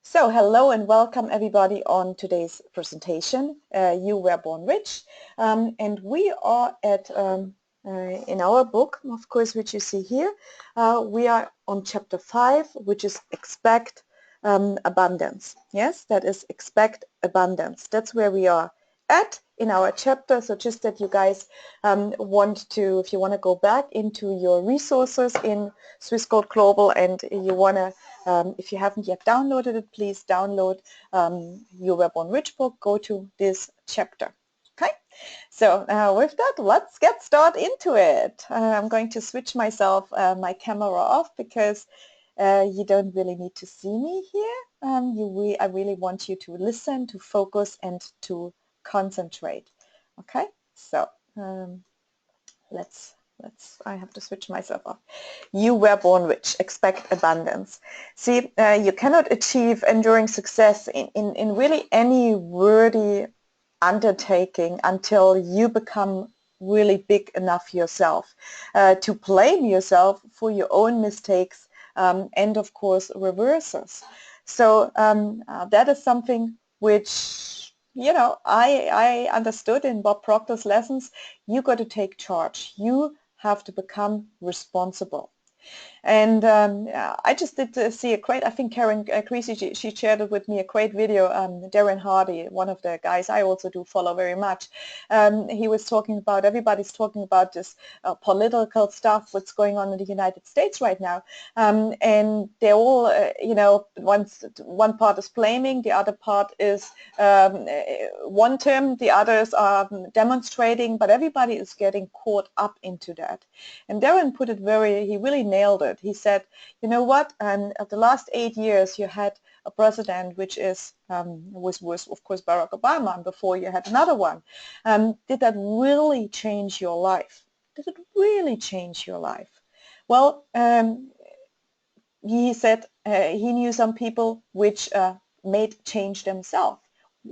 So hello and welcome everybody on today's presentation. You were born rich, and we are at in our book, of course, which you see here. We are on chapter 5, which is expect abundance. Yes, that is expect abundance. That's where we are at in our chapter. So just that you guys want to, if you want to go back into your resources in Swiss Gold Global and you want to if you haven't yet downloaded it, please download You Were Born Rich book. Go to this chapter. Okay, so with that, let's get started into it. I'm going to switch my camera off because you don't really need to see me here. I really want you to listen, to focus, and to concentrate. Okay, so I have to switch myself off. You were born rich. Expect abundance. See, you cannot achieve enduring success in really any worthy undertaking until you become really big enough yourself to blame yourself for your own mistakes and, of course, reverses. So that is something which, you know, I understood in Bob Proctor's lessons. You got to take charge. You have to become responsible. And I just did see a great, I think Karen Creasy, she shared it with me, a great video. Darren Hardy, one of the guys I also do follow very much, he was talking about, everybody's talking about this political stuff, what's going on in the United States right now. And they're all, you know, one part is blaming, the other part is one term, the others are demonstrating, but everybody is getting caught up into that. And Darren put it he really nailed it. He said, you know what, of the last 8 years you had a president which was of course Barack Obama, and before you had another one. Did that really change your life? Did it really change your life? Well, he said he knew some people which made change themselves.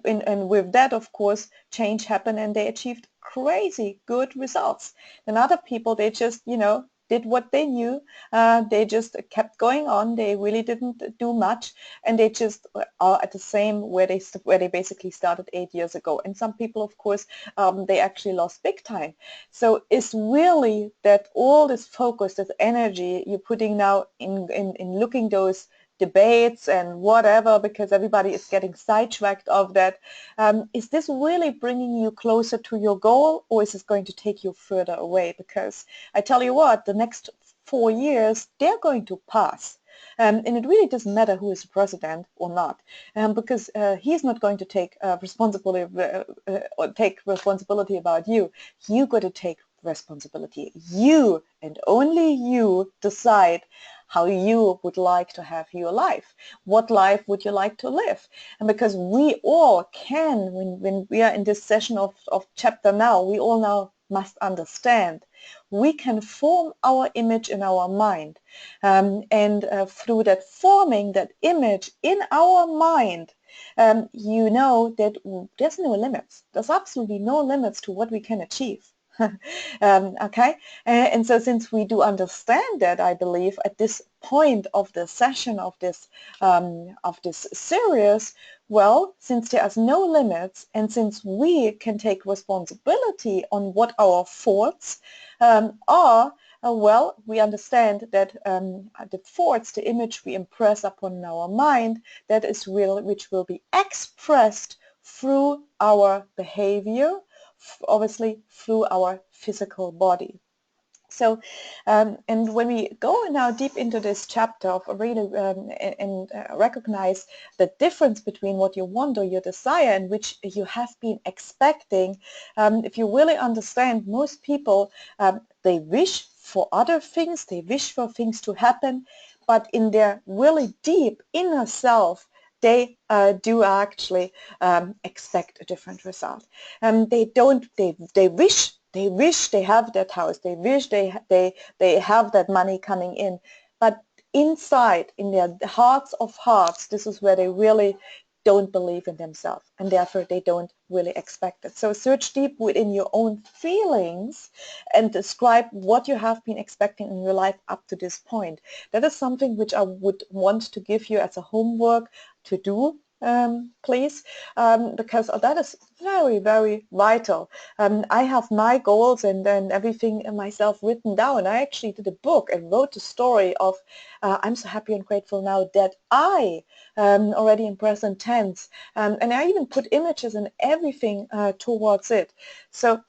And with that, of course, change happened and they achieved crazy good results. And other people, they just, you know, did what they knew. They just kept going on. They really didn't do much, and they just are at the same where they basically started 8 years ago. And some people, of course, they actually lost big time. So it's really that all this focus, this energy you're putting now in looking those debates and whatever, because everybody is getting sidetracked of that. Is this really bringing you closer to your goal, or is this going to take you further away? Because I tell you what, the next 4 years, they're going to pass. And it really doesn't matter who is the president or not, because he's not going to take responsibility about you. You got to take responsibility. You and only you decide how you would like to have your life. What life would you like to live? And because we all can, when we are in this session of chapter now, we all now must understand we can form our image in our mind. And through that forming that image in our mind, you know that there's no limits. There's absolutely no limits to what we can achieve. Okay, and so since we do understand that, I believe at this point of the session of this series, well, since there are no limits, and since we can take responsibility on what our thoughts are, well, we understand that the thoughts, the image we impress upon our mind, that is real, which will be expressed through our behavior, obviously through our physical body. So, and when we go now deep into this chapter of really and recognize the difference between what you want or your desire and which you have been expecting, if you really understand, most people, they wish for other things, they wish for things to happen, but in their really deep inner self, they do actually expect a different result. They wish they have that house, they wish they have that money coming in, but inside, in their hearts of hearts, this is where they really don't believe in themselves, and therefore they don't really expect it. So search deep within your own feelings and describe what you have been expecting in your life up to this point. That is something which I would want to give you as a homework to do, please, because that is very, very vital. I have my goals and everything myself written down. I actually did a book and wrote a story of I'm so happy and grateful now that I, already in present tense, and I even put images and everything towards it. So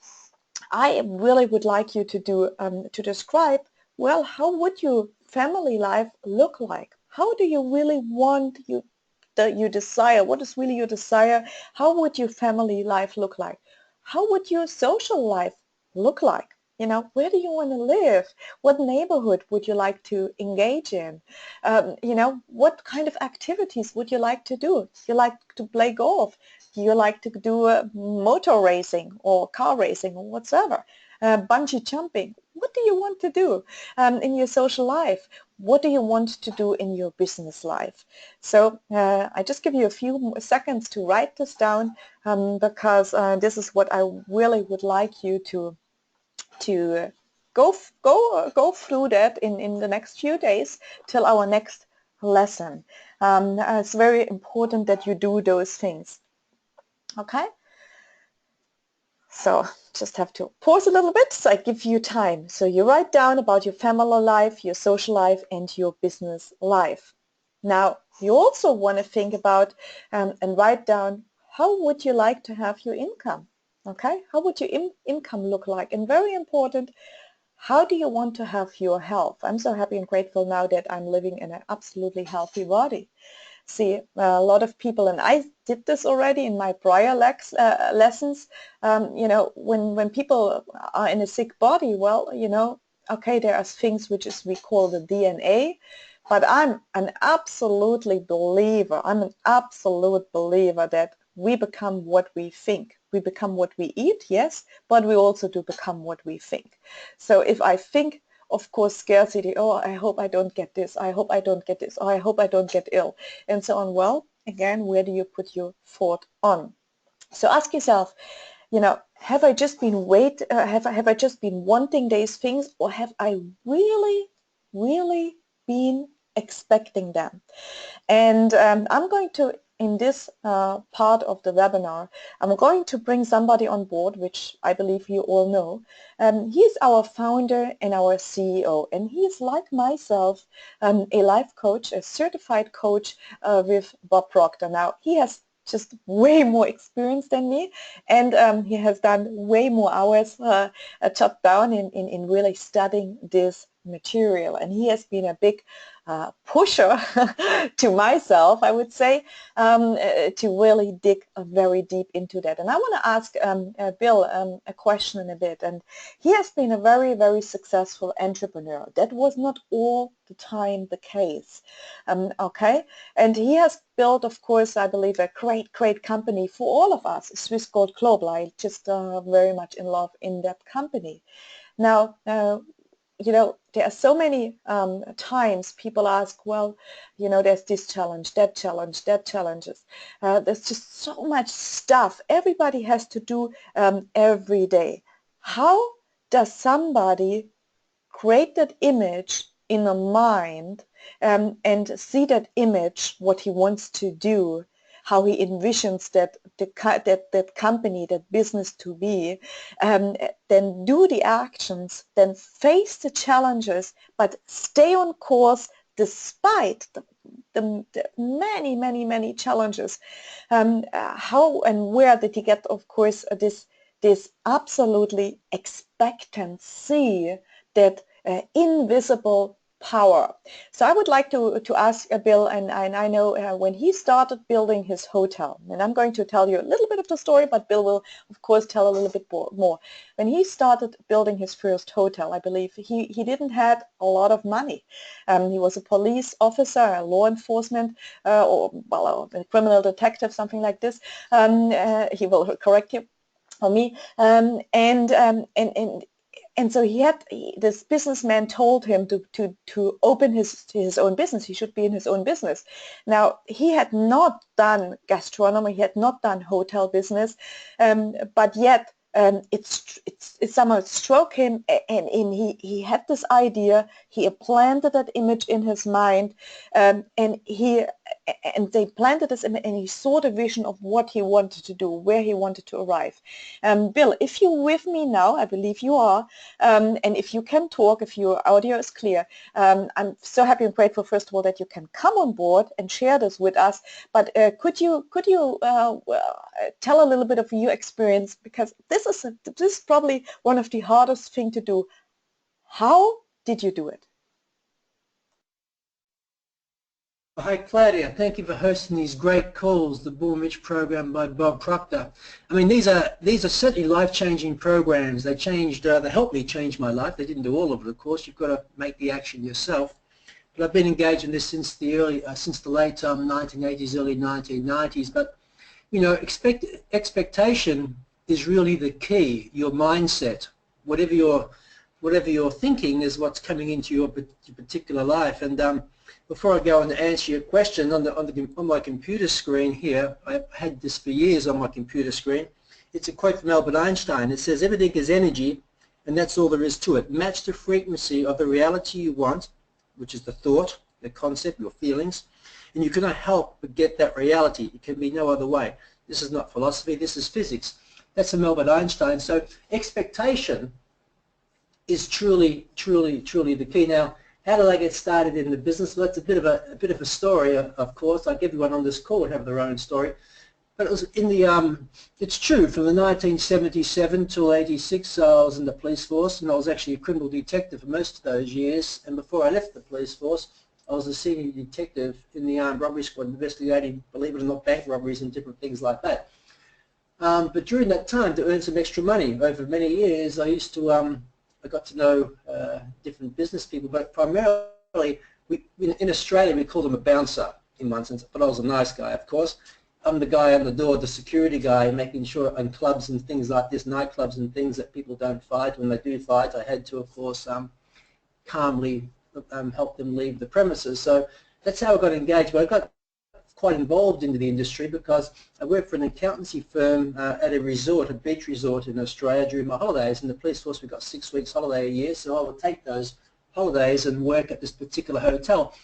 I really would like you to do to describe, well, how would your family life look like? How do you really want you desire? What is really your desire? How would your family life look like? How would your social life look like? You know, where do you want to live? What neighborhood would you like to engage in? You know, what kind of activities would you like to do? You like to play golf? You like to do motor racing or car racing or whatsoever? Bungee jumping? What do you want to do in your social life? What do you want to do in your business life? So I just give you a few seconds to write this down because this is what I really would like you to go through that in the next few days till our next lesson. It's very important that you do those things. Okay? So just have to pause a little bit so I give you time. So you write down about your family life, your social life, and your business life. Now you also want to think about and write down, how would you like to have your income? Okay, how would your income look like? And very important, how do you want to have your health? I'm so happy and grateful now that I'm living in an absolutely healthy body. See, a lot of people, and I did this already in my prior lessons, you know, when people are in a sick body, well, you know, okay, there are things which is we call the DNA, but I'm an absolute believer that we become what we think. We become what we eat, yes, but we also do become what we think. So if I think, of course, scarcity, oh, I hope I don't get this, I hope I don't get this, or I hope I don't get ill, and so on. Well, again, where do you put your thought on? So ask yourself, you know, have I just been have I just been wanting these things, or have I really, really been expecting them? And I'm going to, in this part of the webinar, I'm going to bring somebody on board, which I believe you all know. He's our founder and our CEO, and he's like myself, a life coach, a certified coach with Bob Proctor. Now, he has just way more experience than me, and he has done way more hours chopped down in really studying this material, and he has been a big pusher to myself, I would say, to really dig very deep into that. And I want to ask Bill a question in a bit. And he has been a very, very successful entrepreneur. That was not all the time the case. Okay, and he has built, of course, I believe, a great, great company for all of us, Swiss Gold Global. I just very much in love in that company. Now, you know, there are so many times people ask, well, you know, there's this challenge, that challenges. There's just so much stuff everybody has to do every day. How does somebody create that image in a mind and see that image, what he wants to do, how he envisions that company, that business to be, then do the actions, then face the challenges, but stay on course despite the many, many, many challenges. How and where did he get, of course, this absolutely expectancy, that invisible power? So I would like to ask Bill, and I know when he started building his hotel, and I'm going to tell you a little bit of the story, but Bill will, of course, tell a little bit more. When he started building his first hotel, I believe he didn't have a lot of money. He was a police officer, a law enforcement, or well, a criminal detective, something like this. He will correct you or me, and And so this businessman told him to open his own business. He should be in his own business. Now, he had not done gastronomy, he had not done hotel business, but yet it somehow struck him, and he had this idea. He planted that image in his mind, and they planted this, and he saw the vision of what he wanted to do, where he wanted to arrive. Bill, if you're with me now, I believe you are, and if you can talk, if your audio is clear, I'm so happy and grateful, first of all, that you can come on board and share this with us. But could you tell a little bit of your experience, because this is probably one of the hardest thing to do. How did you do it? Hi Claudia, thank you for hosting these great calls, the Born Rich program by Bob Proctor. I mean, these are certainly life-changing programs. They helped me change my life. They didn't do all of it, of course. You've got to make the action yourself. But I've been engaged in this since the late 1980s, early 1990s. But you know, expectation is really the key. Your mindset, whatever you're thinking, is what's coming into your particular life. And before I go on to answer your question, on my computer screen here, I've had this for years on my computer screen. It's a quote from Albert Einstein. It says, "Everything is energy, and that's all there is to it. Match the frequency of the reality you want," which is the thought, the concept, your feelings, and you cannot help but get that reality. It can be no other way. This is not philosophy, this is physics. That's from Albert Einstein. So expectation is truly the key. Now, how did I get started in the business? Well, that's a bit of a story, of course. Like everyone on this call would have their own story. But it was in the it's true, from the 1977 till 86, I was in the police force, and I was actually a criminal detective for most of those years. And before I left the police force, I was a senior detective in the armed robbery squad, investigating, believe it or not, bank robberies and different things like that. But during that time, to earn some extra money over many years, I used to I got to know different business people, but primarily in Australia we call them a bouncer in one sense, but I was a nice guy, of course. I'm the guy on the door, the security guy, making sure on clubs and things like this, nightclubs and things, that people don't fight. When they do fight, I had to, of course, calmly help them leave the premises. So that's how I got engaged. But I got quite involved into the industry because I worked for an accountancy firm at a resort, a beach resort in Australia during my holidays. In the police force, we got 6 weeks holiday a year, so I would take those holidays and work at this particular hotel.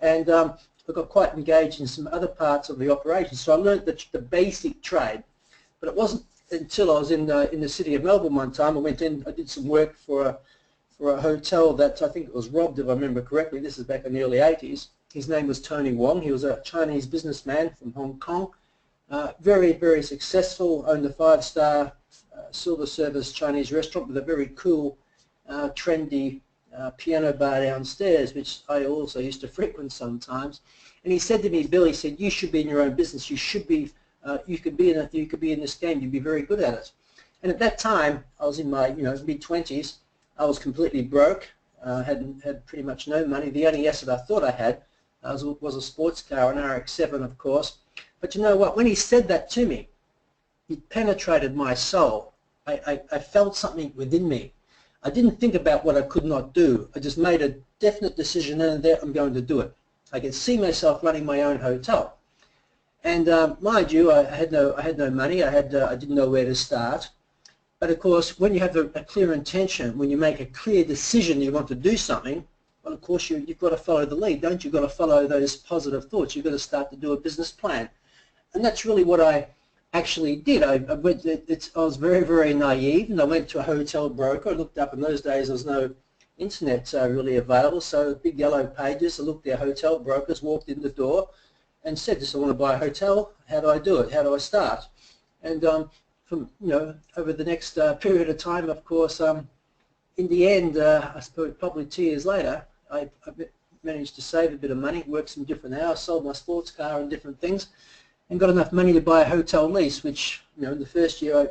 And I got quite engaged in some other parts of the operation. So I learned the basic trade. But it wasn't until I was in the city of Melbourne one time, I went in, I did some work for a hotel that I think it was robbed, if I remember correctly. This is back in the early 80s. His name was Tony Wong. He was a Chinese businessman from Hong Kong. Very, very successful, owned a 5-star silver service Chinese restaurant with a very cool, trendy piano bar downstairs, which I also used to frequent sometimes. And he said to me, "Bill," he said, "you should be in your own business. You should be, you could be in this game. You'd be very good at it." And at that time, I was in my mid-20s. I was completely broke. Had pretty much no money. The only asset I thought I had was a sports car, an RX-7, of course. But you know what? When he said that to me, it penetrated my soul. I felt something within me. I didn't think about what I could not do. I just made a definite decision, and there I'm going to do it. I could see myself running my own hotel. And mind you, I had no money. I didn't know where to start. But of course, when you have a clear intention, when you make a clear decision you want to do something, well, of course, you've got to follow the lead, don't you? You've got to follow those positive thoughts. You've got to start to do a business plan. And that's really what I actually did. I was very, very naive, and I went to a hotel broker. I looked up, in those days there was no internet really available, so big yellow pages. I looked at hotel brokers, walked in the door and said, "Just I want to buy a hotel. How do I do it? How do I start?" And from over the next period of time, of course, in the end, I suppose probably 2 years later, I managed to save a bit of money, worked some different hours, sold my sports car and different things, and got enough money to buy a hotel lease, which in the first year I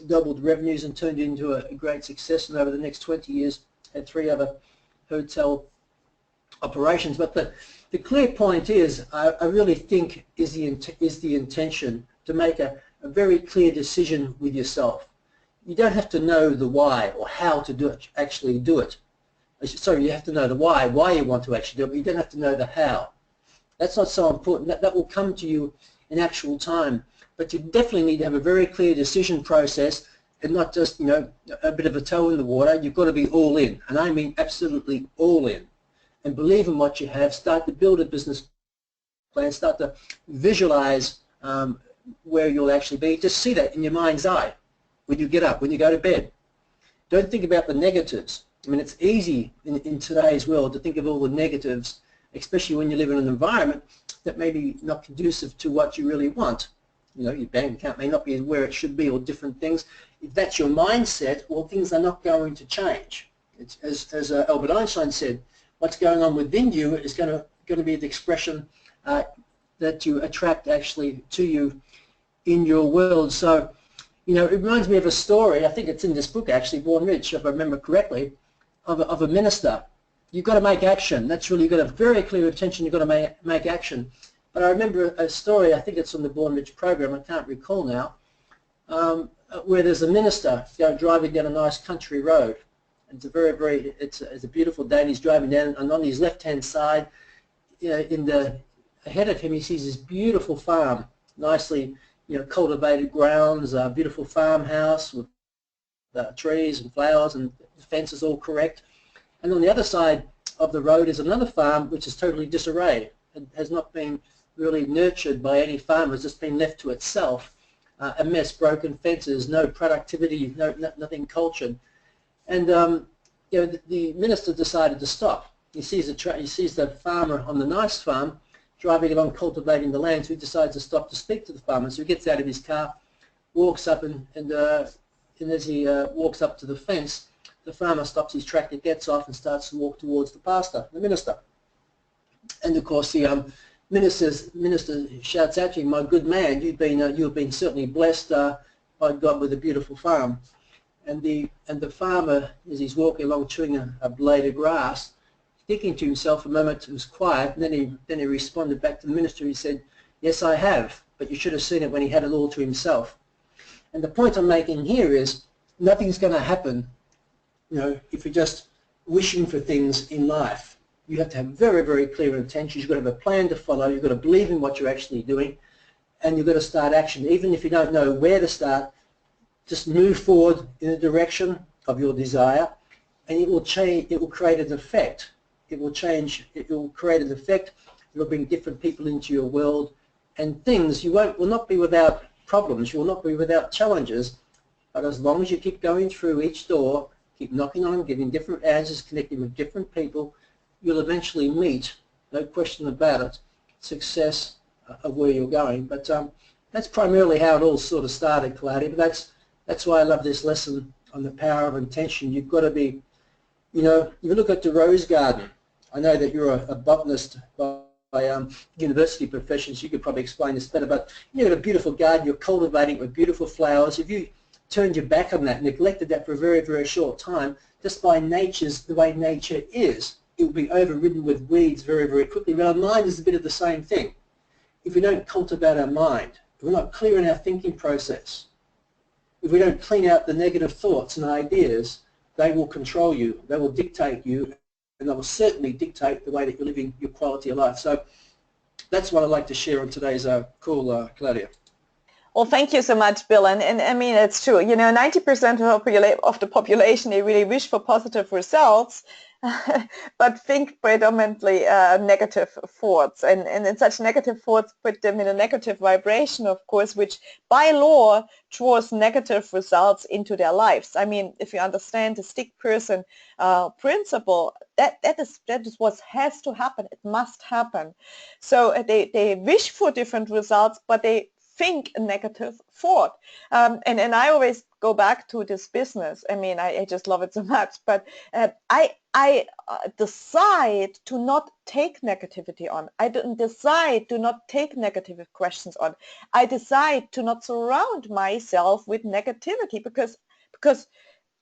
doubled revenues and turned it into a great success. And over the next 20 years, had 3 other hotel operations. But the clear point is, I really think is the intention to make a very clear decision with yourself. you don't have to know the why or how to do it, actually do it. Sorry, you have to know the why you want to actually do it, but you don't have to know the how. That's not so important. That will come to you in actual time. But you definitely need to have a very clear decision process and not just, you know, a bit of a toe in the water. You've got to be all in. And I mean absolutely all in. And believe in what you have. Start to build a business plan. Start to visualize where you'll actually be. Just see that in your mind's eye when you get up, when you go to bed. Don't think about the negatives. I mean, it's easy in today's world to think of all the negatives, especially when you live in an environment that may be not conducive to what you really want. You know, your bank account may not be where it should be, or different things. If that's your mindset, well, things are not going to change. It's, as Albert Einstein said, what's going on within you is going to be the expression that you attract actually to you in your world. So, you know, it reminds me of a story. I think it's in this book actually, Born Rich, if I remember correctly, of a minister. You've got to make action. That's really, you've got a very clear intention. You've got to make action. But I remember a story, I think it's from the Born Rich program, I can't recall now, where there's a minister driving down a nice country road. It's a beautiful day, and he's driving down, and on his left-hand side, you know, ahead of him, he sees this beautiful farm, nicely, you know, cultivated grounds, a beautiful farmhouse with trees and flowers, and the fence is all correct. And on the other side of the road is another farm which is totally disarrayed and has not been really nurtured by any farmers, just been left to itself. A mess, broken fences, no productivity, nothing cultured. And you know, the minister decided to stop. He sees the farmer on the nice farm driving along cultivating the land, so he decides to stop to speak to the farmer. So he gets out of his car, walks up, and as he walks up to the fence, the farmer stops his tractor, gets off, and starts to walk towards the pastor, the minister. And of course, the minister shouts out to him, "My good man, you've been certainly blessed by God with a beautiful farm." And the farmer, as he's walking along chewing a blade of grass, thinking to himself a moment, it was quiet, and then he responded back to the minister. He said, "Yes, I have, but you should have seen it when he had it all to himself." And the point I'm making here is nothing's going to happen, you know, if you're just wishing for things in life. You have to have very, very clear intentions. You've got to have a plan to follow. You've got to believe in what you're actually doing, and you've got to start action. Even if you don't know where to start, just move forward in the direction of your desire, and it will change. It will create an effect. It will change. It will create an effect. It will bring different people into your world, and things will not be without problems. You will not be without challenges. But as long as you keep going through each door, keep knocking on them, getting different answers, connecting with different people, you'll eventually meet, no question about it, success of where you're going. But that's primarily how it all sort of started, Claudia. But that's why I love this lesson on the power of intention. You've got to be, you know, if you look at the rose garden, I know that you're a botanist by university professions, you could probably explain this better, but you've got a beautiful garden, you're cultivating it with beautiful flowers. If you turned your back on that, neglected that for a very, very short time, just by the way nature is, it will be overridden with weeds very, very quickly. But our mind is a bit of the same thing. If we don't cultivate our mind, if we're not clear in our thinking process, if we don't clean out the negative thoughts and ideas, they will control you, they will dictate you, and they will certainly dictate the way that you're living your quality of life. So that's what I'd like to share on today's call, Claudia. Well, thank you so much, Bill. And I mean, it's true. You know, 90% of the population, they really wish for positive results, but think predominantly negative thoughts. And such negative thoughts put them in a negative vibration, of course, which by law draws negative results into their lives. I mean, if you understand the stick person principle, that is what has to happen. It must happen. So they wish for different results, but they think a negative thought. And I always go back to this business. I mean, I just love it so much, but I decide to not take negativity on. I decide to not take negative questions on. I decide to not surround myself with negativity because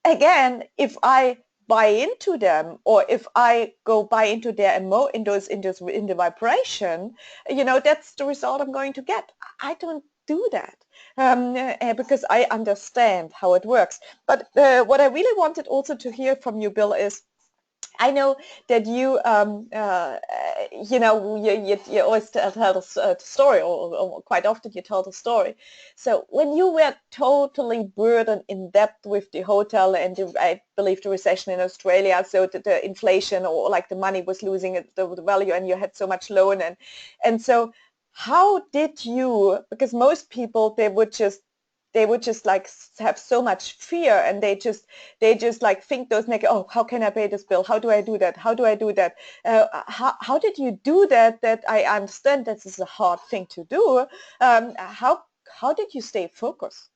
again, if I buy into them, or if I go buy into their in the vibration, you know, that's the result I'm going to get. I don't do that because I understand how it works. But what I really wanted also to hear from you, Bill, is I know that you, you always tell the story, or quite often you tell the story. So when you were totally burdened in debt with the hotel and I believe the recession in Australia, so the inflation or like the money was losing the value and you had so much loan and so how did you, because most people they would just like have so much fear and they just like think those negative, oh, how can I pay this bill? How do I do that? How do I do that? How did you do that? That I understand this is a hard thing to do. How did you stay focused?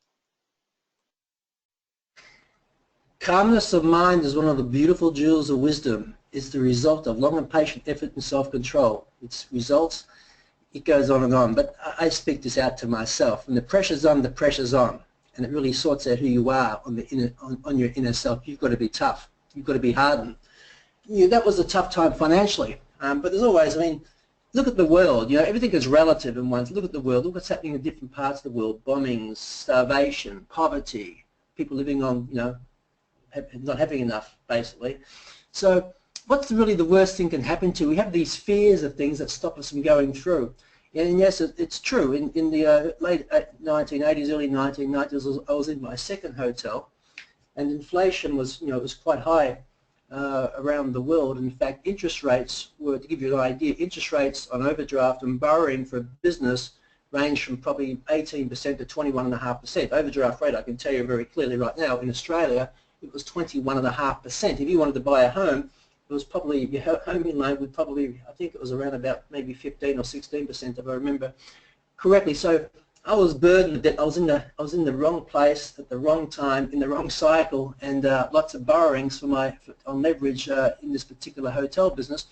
Calmness of mind is one of the beautiful jewels of wisdom. It's the result of long and patient effort and self-control. Its results, it goes on and on. But I speak this out to myself. When the pressure's on, the pressure's on. And it really sorts out who you are on the inner, on your inner self. You've got to be tough. You've got to be hardened. That was a tough time financially. But there's always, I mean, look at the world. Everything is relative in one. Look at the world. Look what's happening in different parts of the world. Bombings, starvation, poverty, people living on, not having enough, basically. So what's really the worst thing can happen to? We have these fears of things that stop us from going through. And yes, it's true. In the late 1980s, early 1990s, I was in my second hotel, and inflation was, was quite high around the world. In fact, interest rates were, to give you an idea, interest rates on overdraft and borrowing for business range from probably 18% to 21.5%. Overdraft rate, I can tell you very clearly right now, in Australia, it was 21.5%. If you wanted to buy a home, it was probably, your home loan would probably, I think it was around about maybe 15 or 16% if I remember correctly. So I was burdened that I was in the wrong place at the wrong time in the wrong cycle, and lots of borrowings on leverage in this particular hotel business.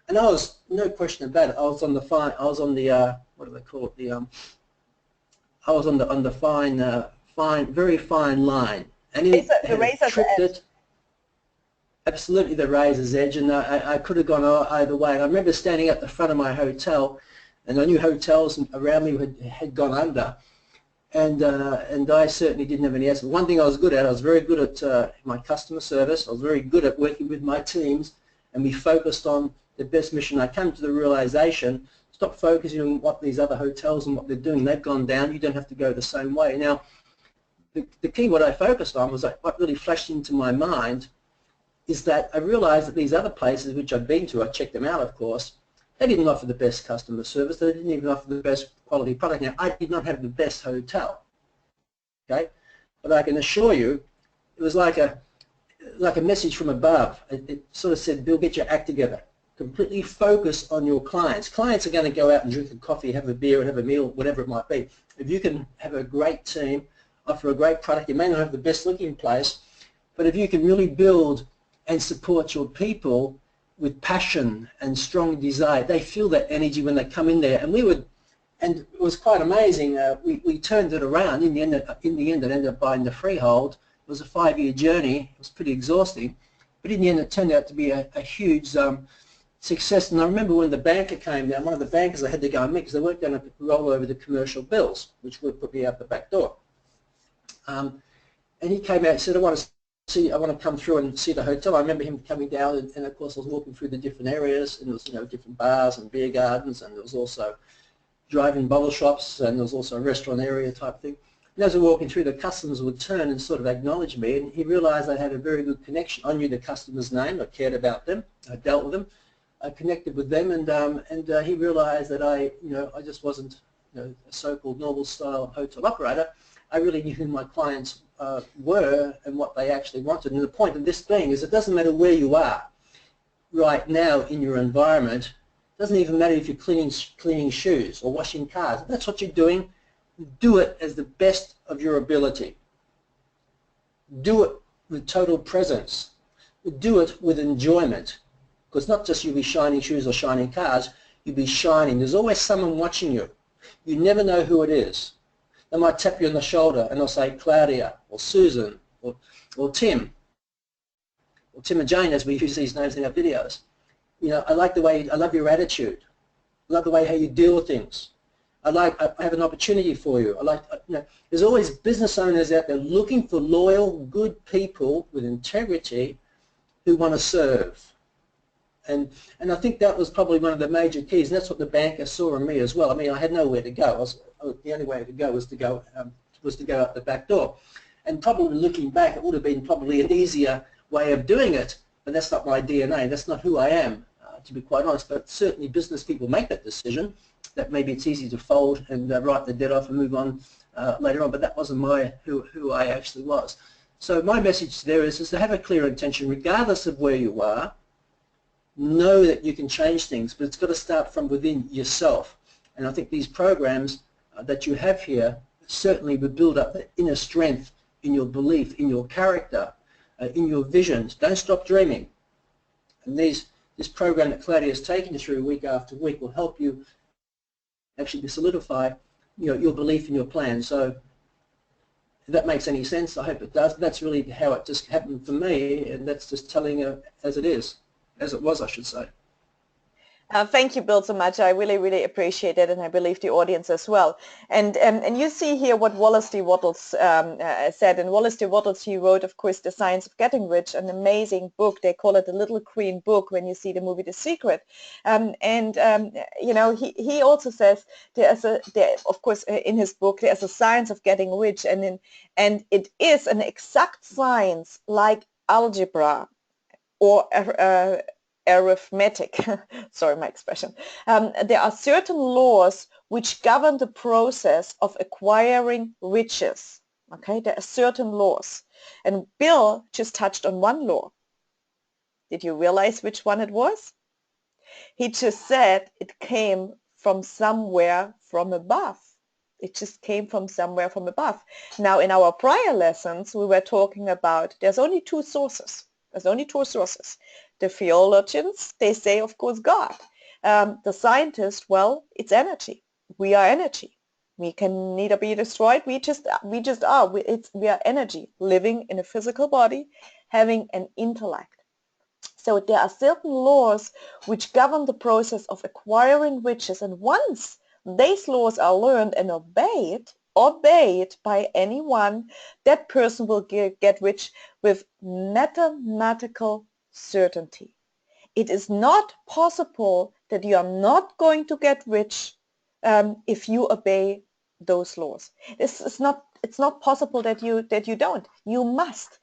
And I was, no question about it, I was on the what do they call it? I was on the very fine line. And it tripped it. Absolutely, the razor's edge, and I could have gone either way. And I remember standing at the front of my hotel, and I knew hotels around me had gone under, and I certainly didn't have any answer. One thing I was good at, I was very good at my customer service. I was very good at working with my teams, and we focused on the best mission. I came to the realization, stop focusing on what these other hotels and what they're doing. They've gone down. You don't have to go the same way. Now, the key, what I focused on was what really flashed into my mind is that I realized that these other places which I'd been to, I checked them out of course, they didn't offer the best customer service, they didn't even offer the best quality product. Now, I did not have the best hotel, okay? But I can assure you, it was like a message from above. It sort of said, Bill, get your act together. Completely focus on your clients. Clients are going to go out and drink a coffee, have a beer, and have a meal, whatever it might be. If you can have a great team, offer a great product, you may not have the best looking place, but if you can really build and support your people with passion and strong desire, they feel that energy when they come in there. And and it was quite amazing. We turned it around. In the end, it ended up buying the freehold. It was a 5-year journey. It was pretty exhausting, but in the end, it turned out to be a huge success. And I remember when the banker came down, one of the bankers I had to go and meet because they weren't going to roll over the commercial bills, which would put me out the back door. And he came out and said, I want to come through and see the hotel. I remember him coming down, and of course I was walking through the different areas, and there was different bars and beer gardens, and there was also drive-in bottle shops, and there was also a restaurant area type thing. And as we were walking through, the customers would turn and sort of acknowledge me, and he realised I had a very good connection. I knew the customer's name, I cared about them, I dealt with them, I connected with them, and he realised that I just wasn't a so-called normal style hotel operator. I really knew who my clients were and what they actually wanted. And the point of this thing is it doesn't matter where you are right now in your environment. It doesn't even matter if you're cleaning shoes or washing cars. If that's what you're doing, do it as the best of your ability. Do it with total presence. Do it with enjoyment. Because not just you'll be shining shoes or shining cars, you'll be shining. There's always someone watching you. You never know who it is. They might tap you on the shoulder and they'll say Claudia or Susan or Tim and Jane, as we use these names in our videos. I like the way, I love your attitude. I love the way how you deal with things. I have an opportunity for you. There's always business owners out there looking for loyal, good people with integrity who want to serve. And I think that was probably one of the major keys, and that's what the banker saw in me as well. I mean, I had nowhere to go. The only way to go was to go out the back door. And probably looking back, it would have been probably an easier way of doing it, but that's not my DNA. That's not who I am, to be quite honest. But certainly business people make that decision, that maybe it's easy to fold and write the debt off and move on later on, but that wasn't who I actually was. So my message there is to have a clear intention, regardless of where you are. Know that you can change things, but it's got to start from within yourself. And I think these programs that you have here certainly will build up the inner strength in your belief, in your character, in your visions. Don't stop dreaming. And this program that Claudia has taken you through week after week will help you actually solidify your belief in your plan. So if that makes any sense, I hope it does. That's really how it just happened for me, and that's just telling you as it is. As it was, I should say. Thank you, Bill, so much. I really, really appreciate it, and I believe the audience as well. And you see here what Wallace D. Wattles said. And Wallace D. Wattles, he wrote, of course, The Science of Getting Rich, an amazing book. They call it the Little Green Book when you see the movie The Secret. You know, he also says of course, in his book, there's a science of getting rich, and it is an exact science like algebra or arithmetic. Sorry, my expression. There are certain laws which govern the process of acquiring riches. Okay, there are certain laws. And Bill just touched on one law. Did you realize which one it was? He just said it came from somewhere from above. It just came from somewhere from above. Now, in our prior lessons, we were talking about there's only two sources. There's only two sources. The theologians, they say, of course, God. The scientists, well, it's energy. We are energy. We can neither be destroyed. We just are. We are energy, living in a physical body, having an intellect. So there are certain laws which govern the process of acquiring riches, and once these laws are learned and obeyed by anyone, that person will get rich with mathematical certainty. It is not possible that you are not going to get rich if you obey those laws. It's not possible that you don't. You must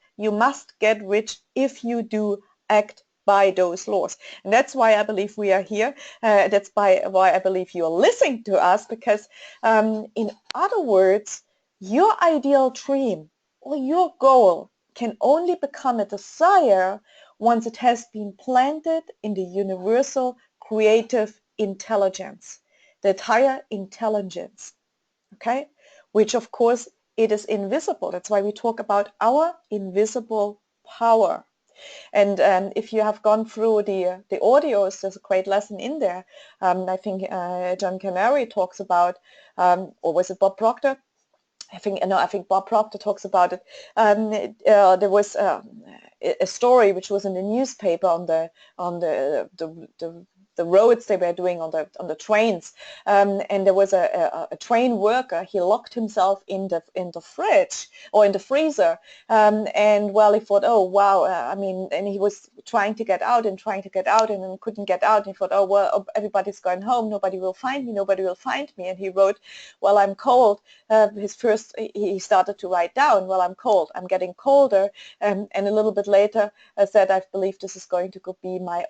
get rich if you do act by those laws. And that's why I believe we are here. That's why I believe you are listening to us, because in other words, your ideal dream or your goal can only become a desire once it has been planted in the universal creative intelligence, the higher intelligence, okay? Which of course it is invisible. That's why we talk about our invisible power. And if you have gone through the audios, there's a great lesson in there. I think John Canary talks about, or was it Bob Proctor? I think Bob Proctor talks about it. There was a story which was in the newspaper on the roads they were doing on the trains, and there was a train worker. He locked himself in the fridge or in the freezer, and well, he thought, oh wow, I mean, and he was trying to get out and then couldn't get out, and he thought, oh well, everybody's going home, nobody will find me, and he wrote, well, I'm cold. He started to write down, well, I'm cold, I'm getting colder, and a little bit later said, I believe this is going to be my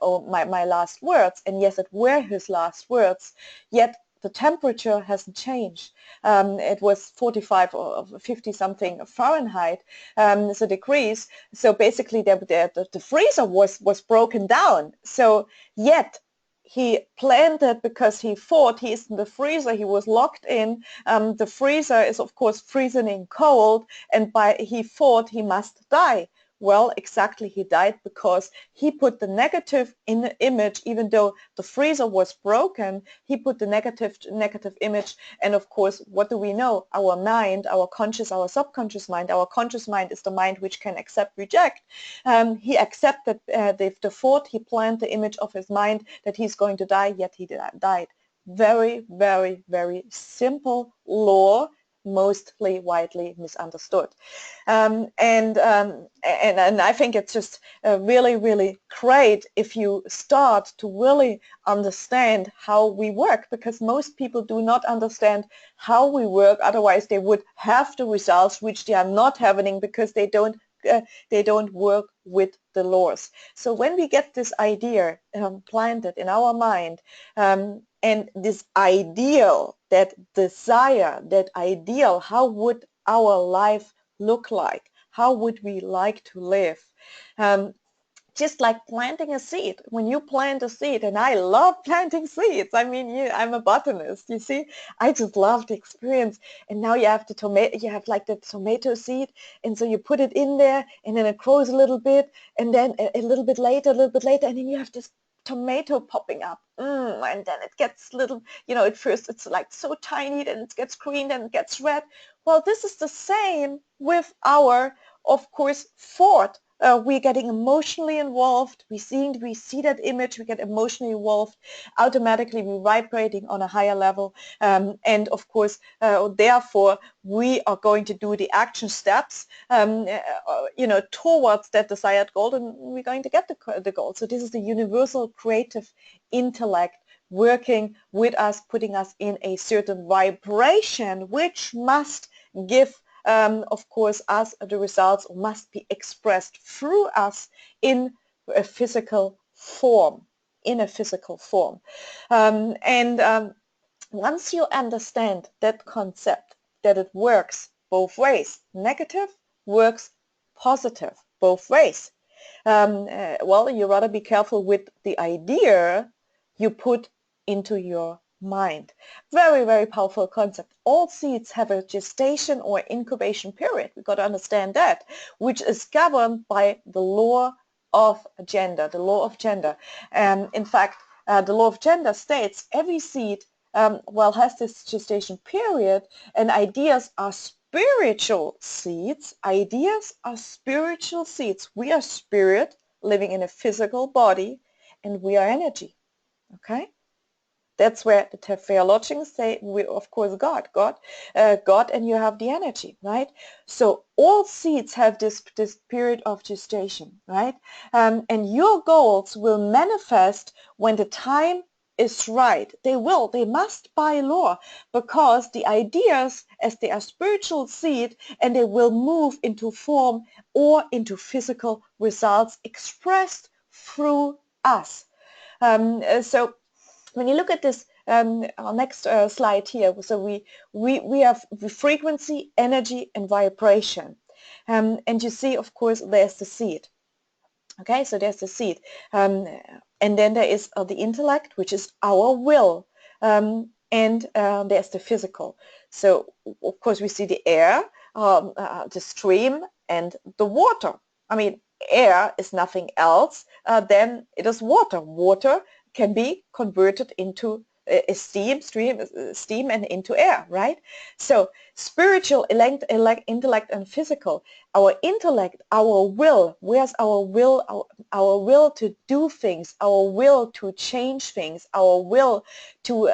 last words. And yes, it were his last words, yet the temperature hasn't changed. It was 45 or 50 something Fahrenheit, so degrees. So basically the freezer was broken down. So yet he planned it because he thought he is in the freezer, he was locked in. The freezer is of course freezing cold, and he thought he must die. Well, exactly, he died because he put the negative in the image. Even though the freezer was broken, he put the negative image. And of course, what do we know? Our mind, our subconscious mind. Our conscious mind is the mind which can accept, reject. He accepted the thought. He planned the image of his mind that he's going to die, yet he died. Very, very, very simple law, mostly widely misunderstood. And I think it's just really, really great if you start to really understand how we work, because most people do not understand how we work. Otherwise, they would have the results which they are not having because they don't work with the laws. So when we get this idea planted in our mind, and this ideal, that desire, that ideal, how would our life look like? How would we like to live? Just like planting a seed. When you plant a seed, and I love planting seeds. I mean, I'm a botanist, you see. I just love the experience. And now you have the tomato, you have like the tomato seed, and so you put it in there, and then it grows a little bit, and then a little bit later, and then you have this tomato popping up, and then it gets little, at first it's like so tiny, then it gets green, then it gets red. Well, this is the same with our, of course, thought. We're getting emotionally involved. We see that image. We get emotionally involved. Automatically, we're vibrating on a higher level, and of course, therefore, we are going to do the action steps, towards that desired goal, and we're going to get the goal. So this is the universal creative intellect working with us, putting us in a certain vibration, which must give of course, us the results must be expressed through us in a physical form. Once you understand that concept, that it works both ways, negative works positive both ways. Well, you rather be careful with the idea you put into your mind. Very, very powerful concept. All seeds have a gestation or incubation period. We've got to understand that, which is governed by the law of gender, the law of gender. In fact, the law of gender states every seed has this gestation period, and ideas are spiritual seeds. Ideas are spiritual seeds. We are spirit living in a physical body, and we are energy. Okay? That's where the theologians say, we, of course, God, and you have the energy, right? So all seeds have this period of gestation, right? And your goals will manifest when the time is right. They must by law, because the ideas, as they are spiritual seed, and they will move into form or into physical results expressed through us. So when you look at this, our next slide here, so we have the frequency, energy, and vibration. And you see, of course, there's the seed. Okay, so there's the seed. And then there is the intellect, which is our will. And there's the physical. So, of course, we see the air, the stream, and the water. I mean, air is nothing else than it is water. Water can be converted into steam and into air, right? So spiritual, intellect, and physical. Our intellect, our will, where's our will? Our will to do things, our will to change things, our will to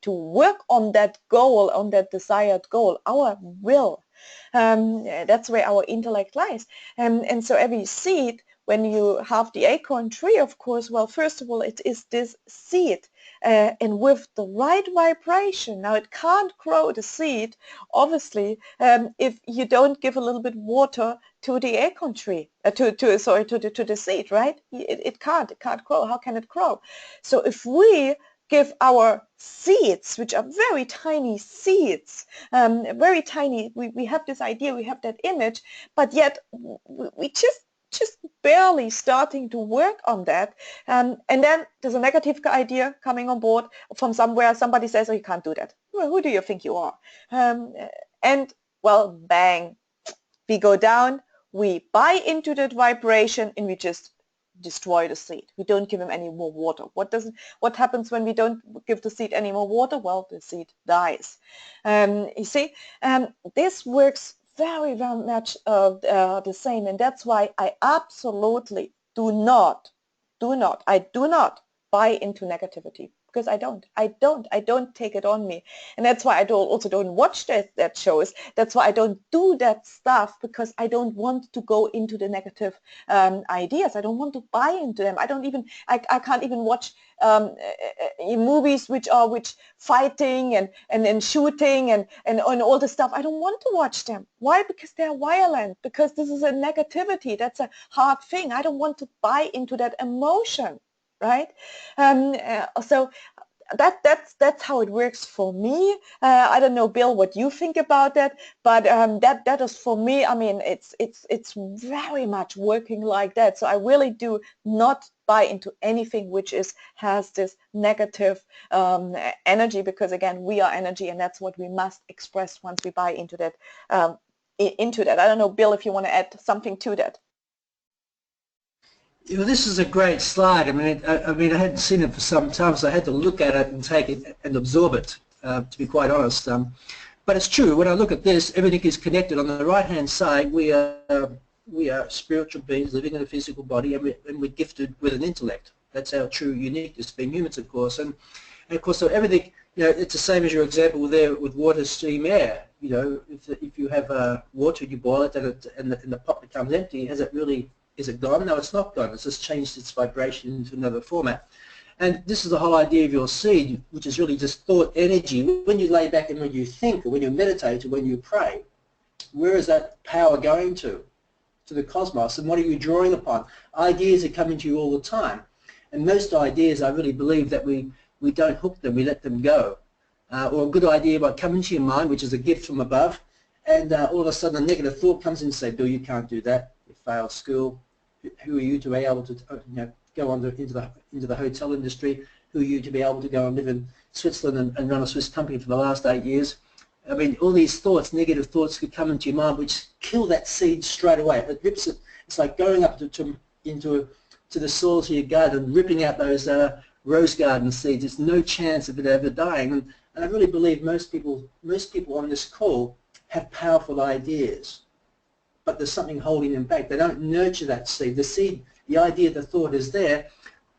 work on that goal, on that desired goal, our will. That's where our intellect lies. And so every seed, when you have the acorn tree, of course, well, first of all, it is this seed, and with the right vibration. Now, it can't grow, the seed, obviously, if you don't give a little bit water to the acorn tree, to the seed, right? It can't grow. How can it grow? So if we give our seeds, which are very tiny seeds, very tiny, we have this idea, we have that image, but yet we just barely starting to work on that, and then there's a negative idea coming on board from somewhere. Somebody says, oh, you can't do that. Well, who do you think you are? And well, bang, we go down, we buy into that vibration, and we just destroy the seed. We don't give him any more water. What happens when we don't give the seed any more water? Well, the seed dies. You see, this works very, very much the same, and that's why I absolutely do not buy into negativity. because I don't take it on me. And that's why I also don't watch that shows. That's why I don't do that stuff, because I don't want to go into the negative ideas. I don't want to buy into them. I can't even watch movies which fighting and shooting and all this stuff. I don't want to watch them. Why? Because they're violent, because this is a negativity. That's a hard thing. I don't want to buy into that emotion, right? So that's how it works for me. I don't know, Bill, what you think about that, but that is for me. I mean, it's very much working like that. So I really do not buy into anything which has this negative energy, because again, we are energy, and that's what we must express once we buy into that. I don't know, Bill, if you want to add something to that. You know, this is a great slide. I mean, I hadn't seen it for some time, so I had to look at it and take it and absorb it, to be quite honest. But it's true. When I look at this, everything is connected. On the right-hand side, we are spiritual beings living in a physical body, and we're gifted with an intellect. That's our true uniqueness, being humans, of course. And of course, so everything, you know, it's the same as your example there with water, steam, air. You know, if you have water, you boil it, and the pot becomes empty. Is it gone? No, it's not gone. It's just changed its vibration into another format. And this is the whole idea of your seed, which is really just thought energy. When you lay back and when you think, or when you meditate, or when you pray, where is that power going to? To the cosmos. And what are you drawing upon? Ideas are coming to you all the time. And most ideas, I really believe that we don't hook them, we let them go. Or a good idea might come into your mind, which is a gift from above, and all of a sudden a negative thought comes in and say, Bill, you can't do that. You failed school. Who are you to be able to go on into the hotel industry? Who are you to be able to go and live in Switzerland and run a Swiss company for the last 8 years? I mean, all these thoughts, negative thoughts, could come into your mind, which kill that seed straight away. It rips it. It's like going up to the soil to your garden and ripping out those rose garden seeds. There's no chance of it ever dying. And I really believe most people on this call have powerful ideas, but there's something holding them back. They don't nurture that seed. The seed, the idea, the thought is there.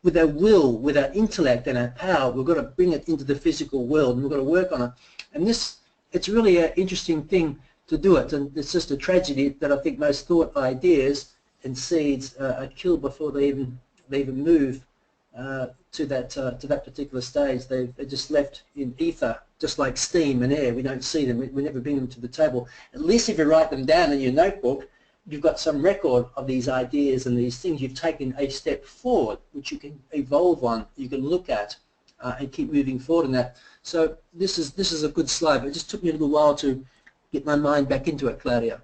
With our will, with our intellect and our power, we've got to bring it into the physical world, and we've got to work on it. And it's really an interesting thing to do it, and it's just a tragedy that I think most thought ideas and seeds are killed before they even move to that particular stage. They're just left in ether, just like steam and air. We don't see them. We never bring them to the table. At least if you write them down in your notebook, you've got some record of these ideas and these things. You've taken a step forward, which you can evolve on, you can look at, and keep moving forward in that. So this is a good slide, but it just took me a little while to get my mind back into it, Claudia.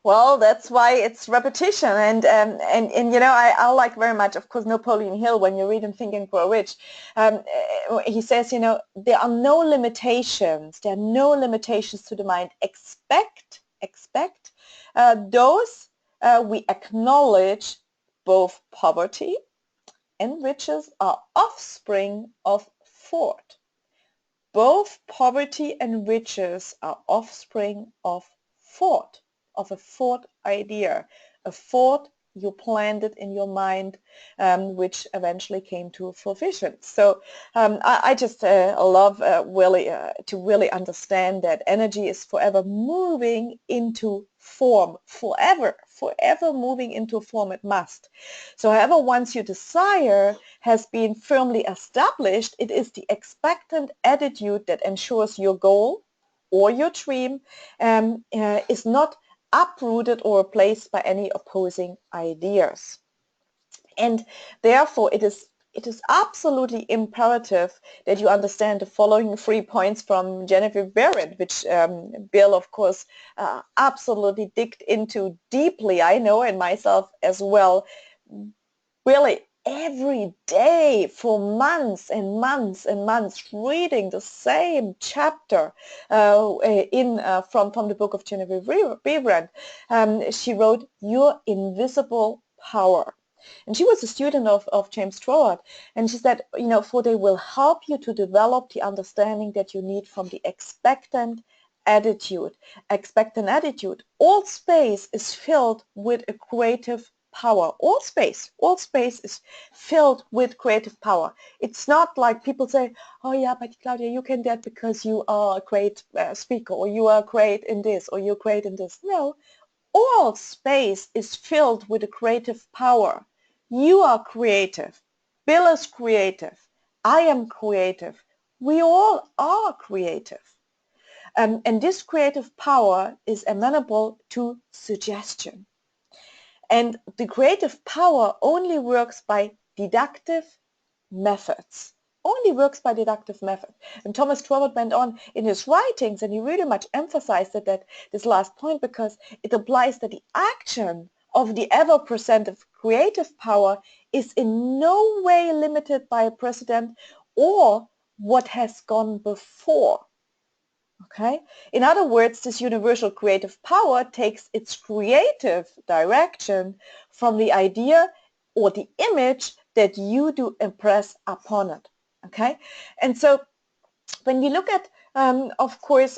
Well, that's why it's repetition, and you know, I like very much, of course, Napoleon Hill. When you read him Think and Grow Rich, he says, you know, there are no limitations. There are no limitations to the mind. Expect those we acknowledge both poverty and riches are offspring of thought. Both poverty and riches are offspring of thought, of a thought idea, a thought you planted in your mind, which eventually came to fruition. So I just love really to really understand that energy is forever moving into form, forever moving into form. It must. So however, once your desire has been firmly established, it is the expectant attitude that ensures your goal or your dream is not uprooted or replaced by any opposing ideas. And therefore it is absolutely imperative that you understand the following 3 points from Genevieve Barrett, which Bill, of course, absolutely digged into deeply, I know, and myself as well, really every day for months and months and months, reading the same chapter from the book of Genevieve Barrett. She wrote, Your Invisible Power. And she was a student of James Troward, and she said, you know, for they will help you to develop the understanding that you need from the expectant attitude. All space is filled with a creative power. All space is filled with creative power. It's not like people say, oh yeah, but Claudia, you can do that because you are a great speaker, or you are great in this, or you're great in this. No, all space is filled with a creative power. You are creative. Bill is creative. I am creative. We all are creative. And this creative power is amenable to suggestion. And the creative power only works by deductive methods. Only works by deductive methods. And Thomas Trowell went on in his writings, and he really much emphasized that this last point, because it implies that the action of the ever-present creative power is in no way limited by a precedent or what has gone before. Okay? In other words, this universal creative power takes its creative direction from the idea or the image that you do impress upon it. Okay? And so when we look at, of course,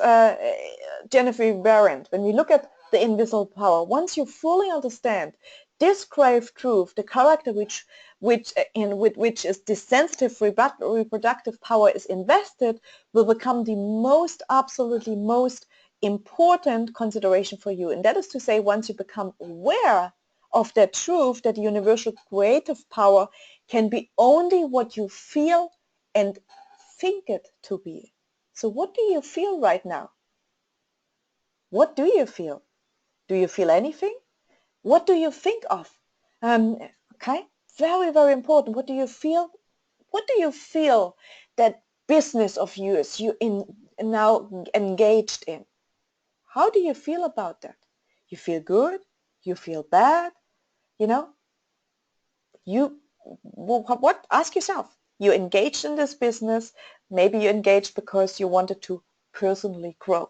Jennifer Berendt, when we look at the invisible power, once you fully understand this grave truth, the character with which is this sensitive reproductive power is invested, will become the most, absolutely most important consideration for you. And that is to say, once you become aware of that truth, that the universal creative power can be only what you feel and think it to be. So what do you feel right now? What do you feel? Do you feel anything? What do you think of? Okay, very, very important. What do you feel? What do you feel that business of yours you now engaged in? How do you feel about that? You feel good? You feel bad? You know, what? Ask yourself. You engaged in this business. Maybe you engaged because you wanted to personally grow.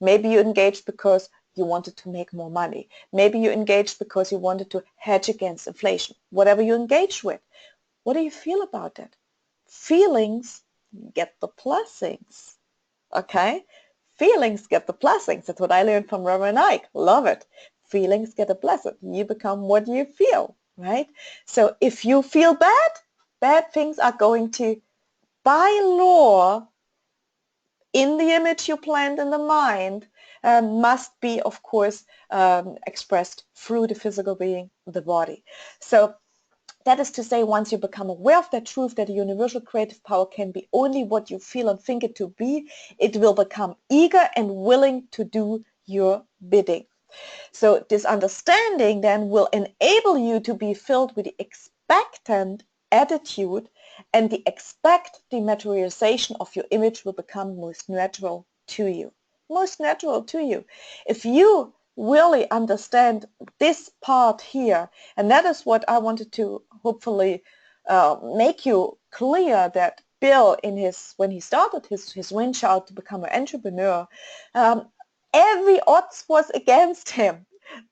Maybe you engaged because you wanted to make more money. Maybe you engaged because you wanted to hedge against inflation. Whatever you engage with, what do you feel about that? Feelings get the blessings. Okay? Feelings get the blessings. That's what I learned from Reverend Ike. Love it. Feelings get a blessing. You become what you feel, right? So if you feel bad, bad things are going to, by law, in the image you planned in the mind, must be, of course, expressed through the physical being, the body. So that is to say, once you become aware of that truth, that a universal creative power can be only what you feel and think it to be, it will become eager and willing to do your bidding. So this understanding then will enable you to be filled with the expectant attitude, and the materialization of your image will become most natural to you. Most natural to you. If you really understand this part here, and that is what I wanted to hopefully make you clear, that Bill, when he started his venture to become an entrepreneur, every odds was against him.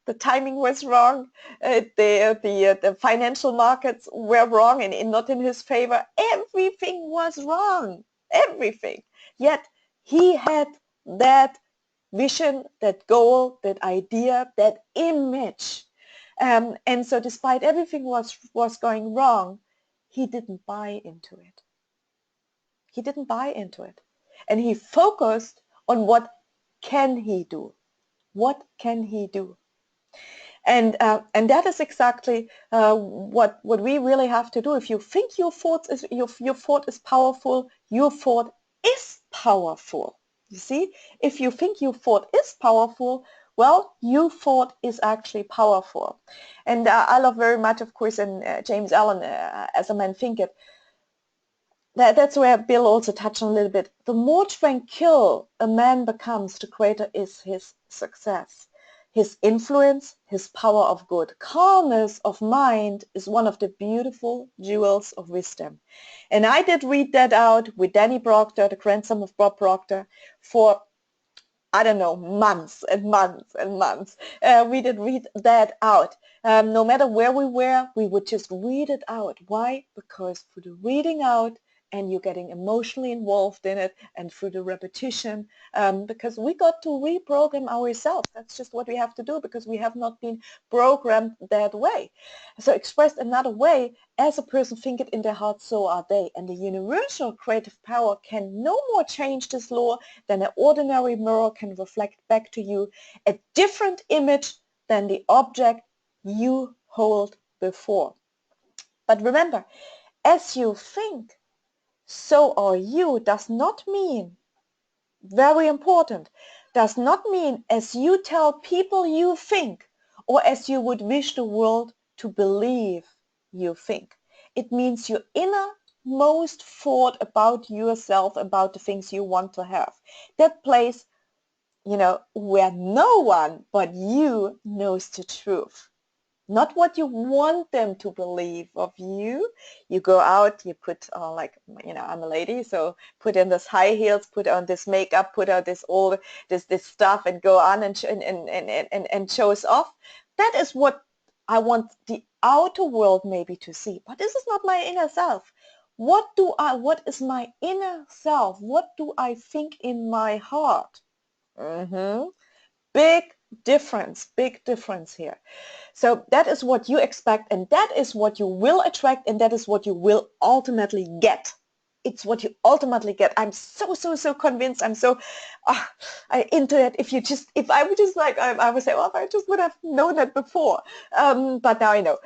The timing was wrong. The financial markets were wrong and not in his favor. Everything was wrong. Everything. Yet he had that vision, that goal, that idea, that image. And so despite everything was going wrong, he didn't buy into it. He didn't buy into it. And he focused on what can he do. What can he do? And that is exactly what we really have to do. If you think your thought is powerful, your thought is powerful. You see, if you think your thought is powerful, well, your thought is actually powerful. And I love very much, of course, in James Allen, As a Man Thinketh. That's where Bill also touched on a little bit. The more tranquil a man becomes, the greater is his success, his influence, his power of good. Calmness of mind is one of the beautiful jewels of wisdom. And I did read that out with Danny Proctor, the grandson of Bob Proctor, for, I don't know, months and months and months. We did read that out. No matter where we were, we would just read it out. Why? Because for the reading out and you're getting emotionally involved in it, and through the repetition, because we got to reprogram ourselves. That's just what we have to do, because we have not been programmed that way. So expressed another way, as a person think it in their heart, so are they. And the universal creative power can no more change this law than an ordinary mirror can reflect back to you a different image than the object you hold before. But remember, as you think, so are you does not mean, very important, does not mean as you tell people you think, or as you would wish the world to believe you think. It means your innermost thought about yourself, about the things you want to have. That place, where no one but you knows the truth. Not what you want them to believe of you. You go out, you put I'm a lady, so put in this high heels, put on this makeup, put on this stuff, and go on and shows off. That is what I want the outer world maybe to see. But this is not my inner self. What is my inner self? What do I think in my heart? Big difference here. So that is what you expect, and that is what you will attract, and that is what you will ultimately get. It's what you ultimately get. I'm so convinced. I'm so into it. If I would just I would say, well, if I just would have known that before. But now I know.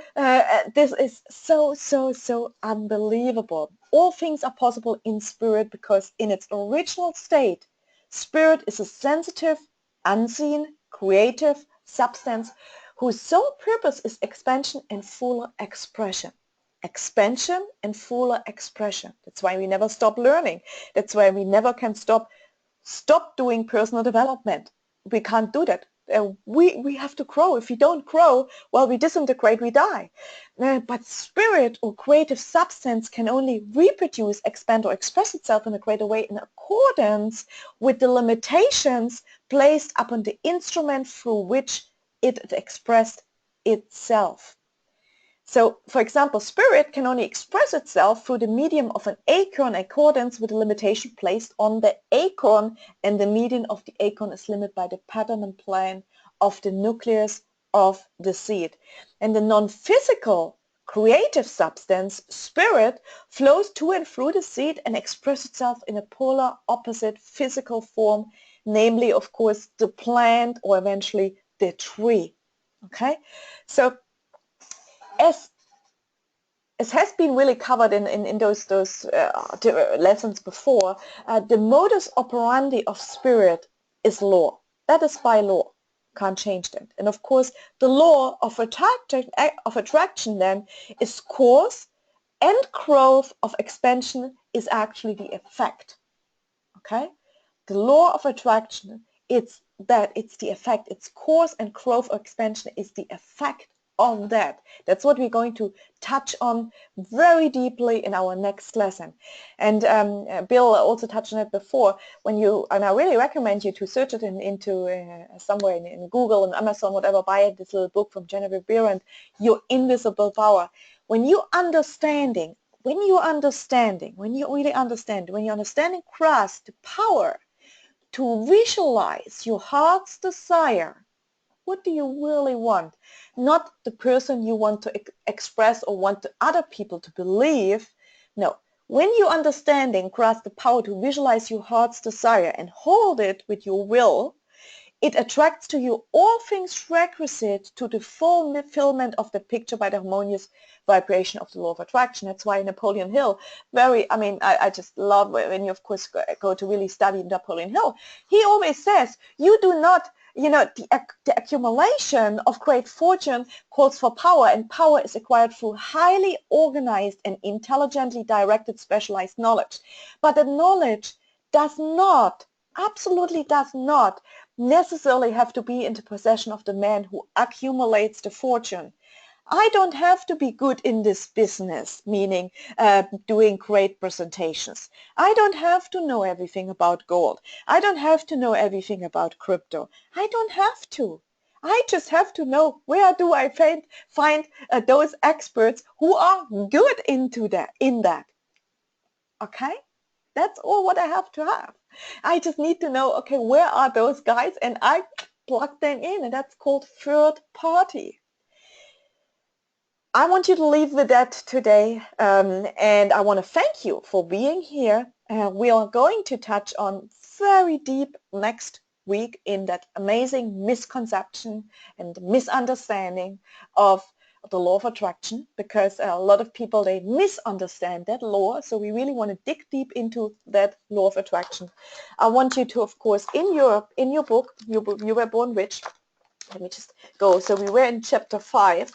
This is so unbelievable. All things are possible in spirit, because in its original state, spirit is a sensitive, unseen, creative substance whose sole purpose is expansion and fuller expression. Expansion and fuller expression. That's why we never stop learning. That's why we never can stop doing personal development. We can't do that. We have to grow. If we don't grow, well, we disintegrate, we die. But spirit or creative substance can only reproduce, expand, or express itself in a greater way in accordance with the limitations placed upon the instrument through which it expressed itself. So, for example, spirit can only express itself through the medium of an acorn in accordance with the limitation placed on the acorn, and the medium of the acorn is limited by the pattern and plan of the nucleus of the seed. And the non-physical creative substance, spirit, flows to and through the seed and expresses itself in a polar opposite physical form, namely, of course, the plant, or eventually the tree. Okay, so as has been really covered in those lessons before, the modus operandi of spirit is law. That is by law. Can't change that. And of course, the law of attraction then is cause, and growth of expansion is actually the effect. Okay? The law of attraction, it's the effect. It's cause, and growth or expansion is the effect of that. That's what we're going to touch on very deeply in our next lesson. And Bill also touched on it before. And I really recommend you to search it into somewhere in Google and Amazon, whatever, buy it, this little book from Jennifer Behrend, Your Invisible Power. When you're understanding, when you're understanding grasp the power to visualize your heart's desire. What do you really want? Not the person you want to express or want other people to believe. No. When you understanding grasp the power to visualize your heart's desire and hold it with your will, it attracts to you all things requisite to the fulfillment of the picture by the harmonious vibration of the law of attraction. That's why Napoleon Hill, I just love when you, of course, go to really study Napoleon Hill. He always says, you do not, the accumulation of great fortune calls for power, and power is acquired through highly organized and intelligently directed specialized knowledge. But the knowledge does not, absolutely does not, necessarily have to be in the possession of the man who accumulates the fortune. I don't have to be good in this business, meaning doing great presentations. I don't have to know everything about gold. I don't have to know everything about crypto. I don't have to. I just have to know, where do I find those experts who are good in that. Okay? That's all what I have to have. I just need to know, okay, where are those guys? And I plug them in, and that's called third party. I want you to leave with that today, and I want to thank you for being here. We are going to touch on very deep next week in that amazing misconception and misunderstanding of the law of attraction, because a lot of people, they misunderstand that law. So we really want to dig deep into that law of attraction. I want you to, of course, in your book, You Were Born Rich. Let me just go. So we were in chapter 5.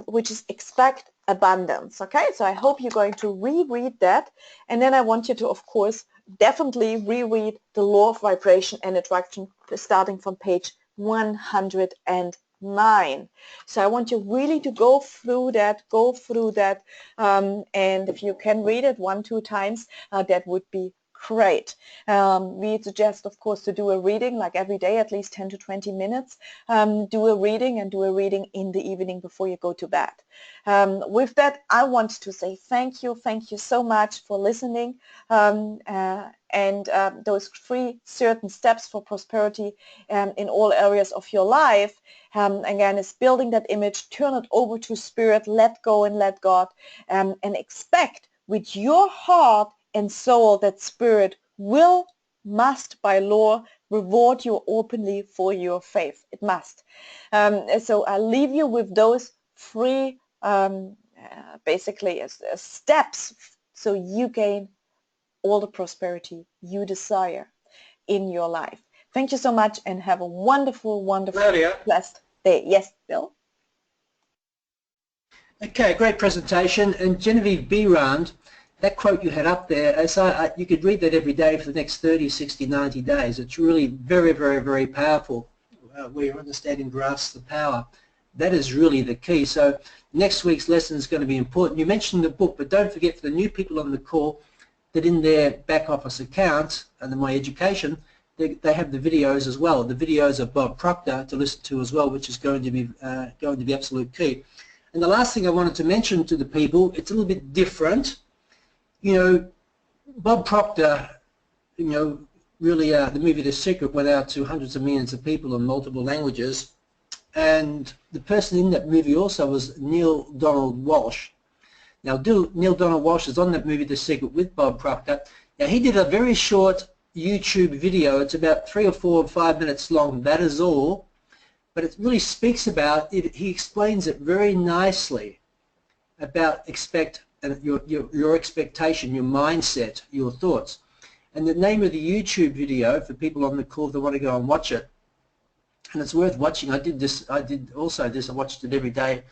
Which is expect abundance. Okay, so I hope you're going to reread that, and then I want you to, of course, definitely reread the law of vibration and attraction starting from page 109. So I want you really to go through that, and if you can read it 1-2 times, that would be great. We suggest, of course, to do a reading like every day, at least 10 to 20 minutes. Do a reading in the evening before you go to bed. With that, I want to say thank you so much for listening. And those 3 certain steps for prosperity in all areas of your life, again, is building that image, turn it over to spirit, let go and let God, and expect with your heart and soul that spirit must by law reward you openly for your faith. It must. So I'll leave you with those 3 basically steps, so you gain all the prosperity you desire in your life. Thank you so much, and have a wonderful, Claudia. blessed day. Yes, Bill? Okay, great presentation. And Genevieve Birand, that quote you had up there, you could read that every day for the next 30, 60, 90 days. It's really very, very, very powerful. Where you understand and grasp the power. That is really the key. So next week's lesson is going to be important. You mentioned the book, but don't forget, for the new people on the call, that in their back office account and My Education, they have the videos as well. The videos of Bob Proctor to listen to as well, which is going to be absolute key. And the last thing I wanted to mention to the people, it's a little bit different. You know, Bob Proctor, you know, really the movie The Secret went out to hundreds of millions of people in multiple languages, and the person in that movie also was Neil Donald Walsh. Now Neil Donald Walsh is on that movie The Secret with Bob Proctor. Now he did a very short YouTube video. It's about 3 or 4 or 5 minutes long, that is all, but it really speaks about it. He explains it very nicely about your expectation, your mindset, your thoughts. And the name of the YouTube video, for people on the call that want to go and watch it, and it's worth watching. I watched it every day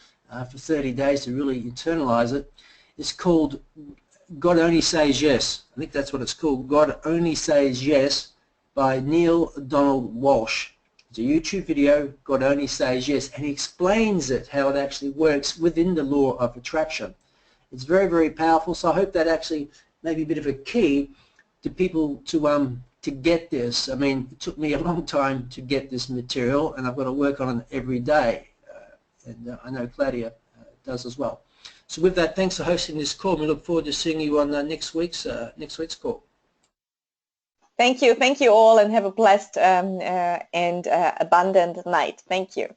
for 30 days to really internalize it. It's called God Only Says Yes. I think that's what it's called, God Only Says Yes, by Neil Donald Walsh. It's a YouTube video, God Only Says Yes, and he explains it, how it actually works within the law of attraction. It's very, very powerful, so I hope that actually may be a bit of a key to people to get this. I mean, it took me a long time to get this material, and I've got to work on it every day, and I know Claudia does as well. So with that, thanks for hosting this call. We look forward to seeing you on next week's call. Thank you all, and have a blessed and abundant night. Thank you.